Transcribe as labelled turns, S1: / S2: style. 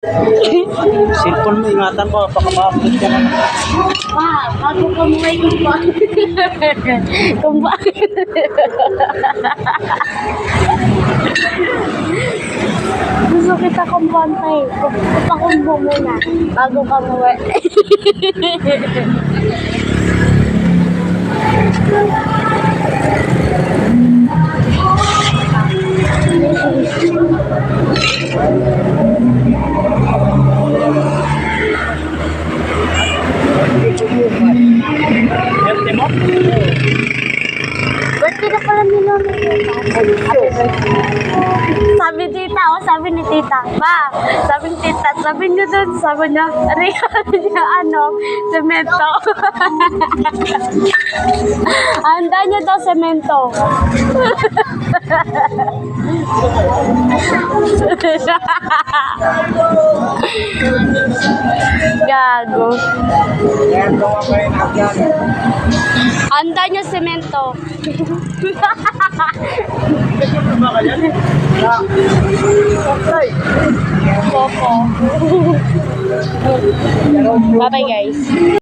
S1: Cellphone mo, ingatan mo, baka ma-upload ka na.
S2: Pa, bago ka muhay kung ba? Kung bakit? Gusto kita kumpantay. Pakumbo muna bago ka muhay.
S1: Birthday mo?
S2: Birthday na pala ni Lola. Happy birthday. Sabi tita, sabi ni tita, ma, sabi ni tita, sabi niyo dun, sabi niya, niya, semento. Handa niya daw semento. Gago. Handa niya semento. Popo. Bye-bye guys.